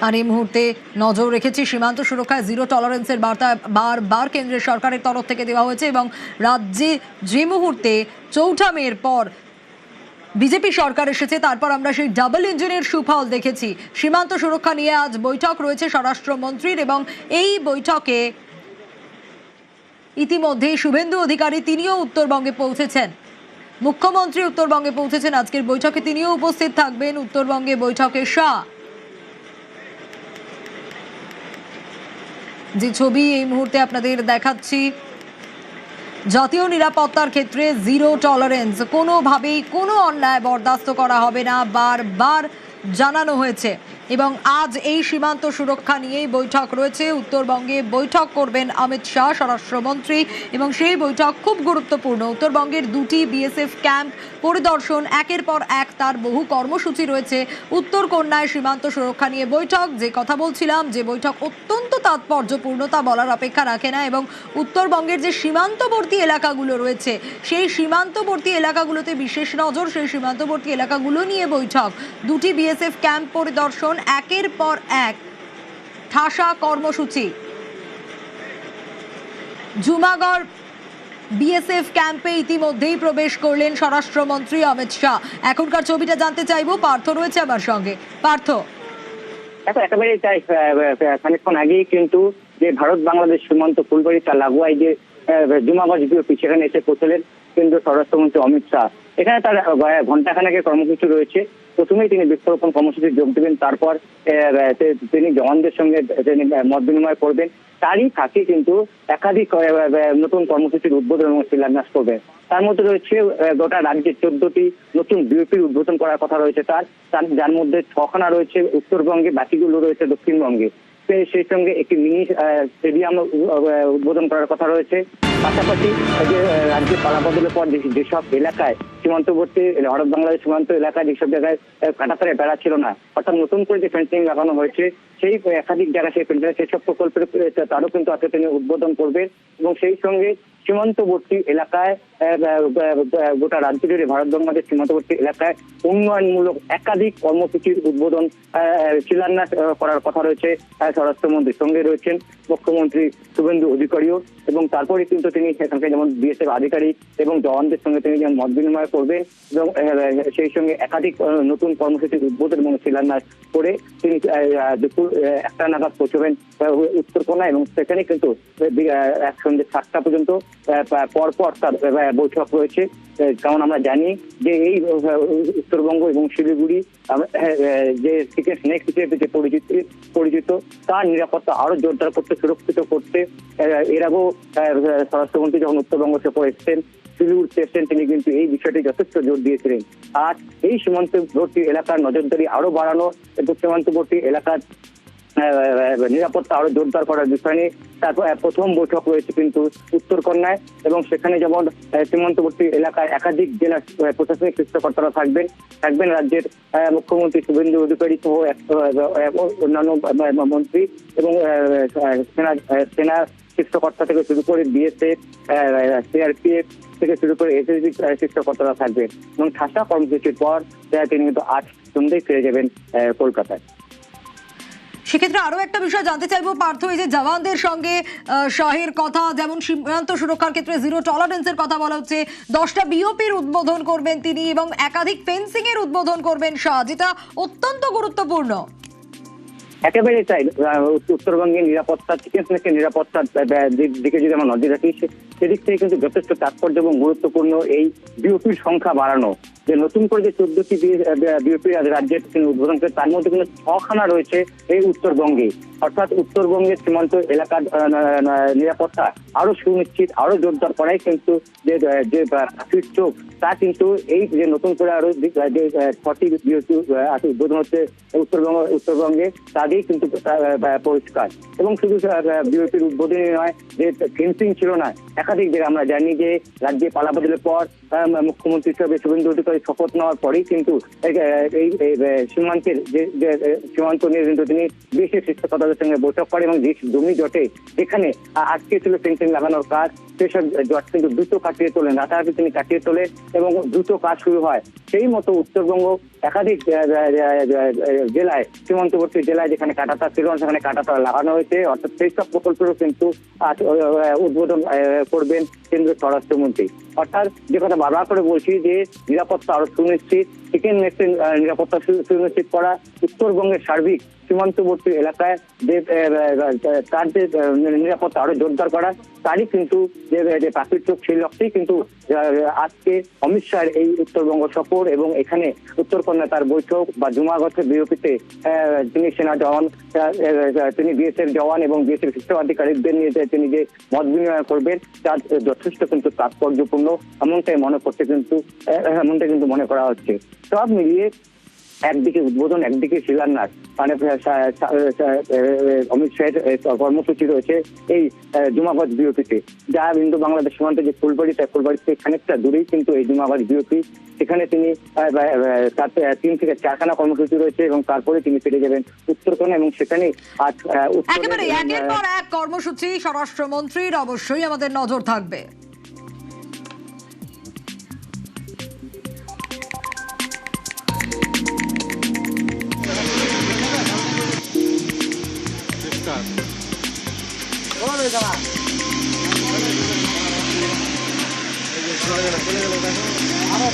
আর এই মুহূর্তে নজর রেখেছি সীমান্ত সুরক্ষায় জিরো টলারেন্সের বার্তা বারবার কেন্দ্রের সরকারের তরফ থেকে দেওয়া হয়েছে এবং রাজ্যে যে মুহূর্তে ৪ঠা মের পর বিজেপি সরকার এসেছে তারপর আমরা সেই ডাবল ইঞ্জিনের সুফল দেখেছি। সীমান্ত সুরক্ষা নিয়ে আজ বৈঠক রয়েছে স্বরাষ্ট্রমন্ত্রীর এবং এই বৈঠকে ইতিমধ্যে শুভেন্দু অধিকারী তিনিও উত্তরবঙ্গে পৌঁছেছেন। মুখ্যমন্ত্রী উত্তরবঙ্গে পৌঁছেছেন, আজকের বৈঠকে তিনিও উপস্থিত থাকবেন। উত্তরবঙ্গে বৈঠকে শাহ, যে ছবি এই মুহূর্তে আপনাদের দেখাচ্ছি, জাতীয় নিরাপত্তার ক্ষেত্রে জিরো টলারেন্স, কোনোভাবেই কোনো অন্যায় বরদাস্ত করা হবে না, বারবার জানানো হয়েছে। এবং আজ এই সীমান্ত সুরক্ষা নিয়েই বৈঠক রয়েছে। উত্তরবঙ্গে বৈঠক করবেন অমিত শাহ স্বরাষ্ট্রমন্ত্রী এবং সেই বৈঠক খুব গুরুত্বপূর্ণ। উত্তরবঙ্গের দুটি বিএসএফ ক্যাম্প পরিদর্শন, একের পর এক তার বহু কর্মসূচি রয়েছে। উত্তর কন্যায় সীমান্ত সুরক্ষা নিয়ে বৈঠক, যে কথা বলছিলাম, যে বৈঠক অত্যন্ত তাৎপর্যপূর্ণ তা বলার অপেক্ষা রাখে না। এবং উত্তরবঙ্গের যে সীমান্তবর্তী এলাকাগুলো রয়েছে সেই সীমান্তবর্তী এলাকাগুলোতে বিশেষ নজর, সেই সীমান্তবর্তী এলাকাগুলো নিয়ে বৈঠক। দুটি বিএসএফ ক্যাম্প পরিদর্শন, একের পর এক ঠাসা কর্মসূচি। জুমাগড় বিএসএফ ক্যাম্পে ইতিমধ্যেই প্রবেশ করলেন স্বরাষ্ট্রমন্ত্রী অমিত শাহ। এখনকার ছবিটা জানতে চাইবো, পার্থ রয়েছে আমার সঙ্গে। পার্থ, একেবারে তাই, খানিকক্ষণ আগেই কিন্তু যে ভারত বাংলাদেশ সীমান্ত ফুলবাড়ি তার লাগুয়ায় যে জুমাগঞ্জ বিওপি সেখানে এসে পৌঁছলেন কেন্দ্রীয় স্বরাষ্ট্রমন্ত্রী অমিত শাহ। এখানে তার ঘণ্টাখানেকের কর্মসূচি রয়েছে। প্রথমেই তিনি বৃক্ষরোপণ কর্মসূচি যোগ দেবেন, তারপর তিনি জওয়ানদের সঙ্গে মত বিনিময় করবেন। তারই ফাঁকে কিন্তু একাধিক নতুন কর্মসূচির উদ্বোধন এবং শিলান্যাস করবেন। তার মধ্যে রয়েছে গোটা রাজ্যে 14টি নতুন বিওপির উদ্বোধন করার কথা রয়েছে তার, যার মধ্যে 6খানা রয়েছে উত্তরবঙ্গে, বাকিগুলো রয়েছে দক্ষিণবঙ্গে। সেই সঙ্গে একটি মিনি স্টেডিয়াম উদ্বোধন করার কথা রয়েছে। পাশাপাশি যে রাজ্যে পালাবদলের পর যেসব এলাকায় সীমান্তবর্তী ভারত বাংলাদেশ সীমান্ত এলাকায় যেসব জায়গায় কাঁটাতারে বেড়া ছিল না, অর্থাৎ নতুন করে যে ফেন্সিং লাগানো হয়েছে সেই একাধিক জায়গায় সেই ফেন্সিং, সেসব প্রকল্পের তারও কিন্তু আজকে তিনি উদ্বোধন করবেন। এবং সেই সঙ্গে সীমান্তবর্তী এলাকায় গোটা রাজ্য জুড়ে ভারত বাংলাদেশ সীমান্তবর্তী এলাকায় উন্নয়নমূলক একাধিক কর্মসূচির উদ্বোধন শিলান্যাস করার কথা রয়েছে স্বরাষ্ট্রমন্ত্রীর সঙ্গে রয়েছেন মুখ্যমন্ত্রী শুভেন্দু অধিকারীও। এবং তারপরে কিন্তু তিনি সেখানকার যেমন বিএসএফ আধিকারিক এবং জওয়ানদের সঙ্গে তিনি যেমন মত বিনিময় করবেন এবং সেই সঙ্গে একাধিক নতুন কর্মসূচির উদ্বোধন এবং শিলান্যাস করে তিনি দুপুর 1টা নাগাদ পৌঁছবেন উত্তরকোনা। এবং সেখানে কিন্তু সন্ধ্যে 7টা পর্যন্ত পরপর তার বৈঠক রয়েছে। কারণ আমরা জানি যে এই উত্তরবঙ্গ এবং শিলিগুড়ি যে স্নেক হিসেবে যে পরিচিত, তার নিরাপত্তা আরো জোরদার করতে, সুরক্ষিত করতে এর আগেও স্বরাষ্ট্রমন্ত্রী যখন উত্তরবঙ্গ সফর এসেছেন, শিলিগুড়িতে এসেছেন, তিনি কিন্তু এই বিষয়টি যথেষ্ট জোর দিয়েছিলেন। আর এই সীমান্তবর্তী এলাকার নজরদারি আরো বাড়ানো এবং সীমান্তবর্তী এলাকার নিরাপত্তা আরো জোরদার করার বিষয় নিয়ে তারপর প্রথম বৈঠক রয়েছে কিন্তু উত্তরকন্যায়। এবং সেখানে যেমন সীমান্তবর্তী এলাকায় একাধিক জেলার প্রশাসনিক কর্তারা থাকবেন রাজ্যের মুখ্যমন্ত্রী শুভেন্দু অধিকারী সহ অন্যান্য মন্ত্রী এবং সেনা শীর্ষকর্তা থেকে শুরু করে বিএসএফ, সিআরপিএফ থেকে শুরু করে এসএসবি শীর্ষকর্তারা থাকবেন। এবং ঠাসা কর্মসূচির পর তিনি কিন্তু আজ সন্ধ্যায় ফিরে যাবেন কলকাতায়। সেক্ষেত্রে আরো একটা বিষয় জানতে চাইবো পার্থ, এই যে জওয়ানদের সঙ্গে শাহের কথা, যেমন সীমান্ত সুরক্ষার ক্ষেত্রে জিরো টলারেন্সের কথা বলা হচ্ছে, 10টা বিওপির উদ্বোধন করবেন তিনি এবং একাধিক ফেন্সিং এর উদ্বোধন করবেন শাহ, যেটা অত্যন্ত গুরুত্বপূর্ণ। একেবারে তাই, উত্তরবঙ্গের নিরাপত্তা, চিকেন স্নেকের নিরাপত্তার দিকে যদি আমরা নজর রাখি, সেদিক থেকে কিন্তু যথেষ্ট তাৎপর্য এবং গুরুত্বপূর্ণ এই বিওপির সংখ্যা বাড়ানো। যে নতুন করে যে 14টি বিওপি রাজ্যের তিনি উদ্বোধন করে, তার মধ্যে কিন্তু 6খানা রয়েছে এই উত্তরবঙ্গে। অর্থাৎ উত্তরবঙ্গের সীমান্ত এলাকার নিরাপত্তা আরো সুনিশ্চিত, আরো জোরদার করাই কিন্তু যে পাখির চোখ, তা কিন্তু এই যে নতুন করে আরো যে 6টি বিওপি উদ্বোধন হচ্ছে উত্তরবঙ্গে, তাদেরই কিন্তু পরিষ্কার। এবং শুধু বিওপির উদ্বোধনই নয়, যে ফেন্সিং ছিল না একাধিক জায়গায়, আমরা জানি যে রাজ্যে পালাবদলের পর মুখ্যমন্ত্রী হিসেবে শুভেন্দু অধিকারী শপথ নেওয়ার পরেই কিন্তু এই সীমান্তের যে সীমান্ত নিয়ে কিন্তু তিনি দেশের শীর্ষপদাধিকারীদের সঙ্গে বৈঠক করে এবং জমি জটে যেখানে আটকে ছিল ফেন্সিং লাগানোর কাজ সেসব জট কিন্তু দ্রুত কাটিয়ে তোলেন, রাতারাতি তিনি কাটিয়ে তোলে এবং দ্রুত কাজ শুরু হয়। সেই মতো উত্তরবঙ্গ একাধিক জেলায়, সীমান্তবর্তী জেলায় যেখানে কাঁটাতার ছিল সেখানে কাঁটাতার লাগানো হয়েছে, অর্থাৎ সেই সব প্রকল্পেরও কিন্তু উদ্বোধন করবেন কেন্দ্রীয় স্বরাষ্ট্রমন্ত্রী। অর্থাৎ যে কথা বারবার করে বলছি যে নিরাপত্তা আরো সুনিশ্চিত, চিকেন নেক্সের নিরাপত্তা সুনিশ্চিত করা, উত্তরবঙ্গের সার্বিক সীমান্তবর্তী এলাকায় যে তার যে নিরাপত্তা আরো জোরদার করা, তারই কিন্তু যে পাখির চোখ সেই লক্ষ্যেই কিন্তু আজকে অমিত শাহের এই উত্তরবঙ্গ সফর এবং এখানে উত্তরকন্যা তার বৈঠক বা জুমাগঞ্জের বিওপিতে তিনি সেনা জওয়ান, তিনি বিএসএফ জওয়ান এবং বিএসএফ শীর্ষ আধিকারিকদের নিয়ে তিনি যে মত বিনিময় করবেন তার যথেষ্ট কিন্তু তাৎপর্যপূর্ণ এমনটাই মনে করা হচ্ছে। সব মিলিয়ে একদিকে উদ্বোধন, একদিকে শিলান্যাস, মানে অমিত শাহের কর্মসূচি রয়েছে এই জুমাগঞ্জ বিওপিতে, যা ইন্দো বাংলাদেশ সীমান্তে যে ফুলবাড়ি, তার ফুলবাড়ি থেকে খানিকটা দূরেই কিন্তু এই জুমাগঞ্জ বিওপি। সেখানে তিনি 3 থেকে 4খানা কর্মসূচি রয়েছে এবং তারপরে তিনি ফিরে যাবেন উত্তরকন্যা এবং সেখানে আজ একেবারে একের পর এক কর্মসূচি স্বরাষ্ট্রমন্ত্রীর, অবশ্যই আমাদের নজর থাকবে। আমার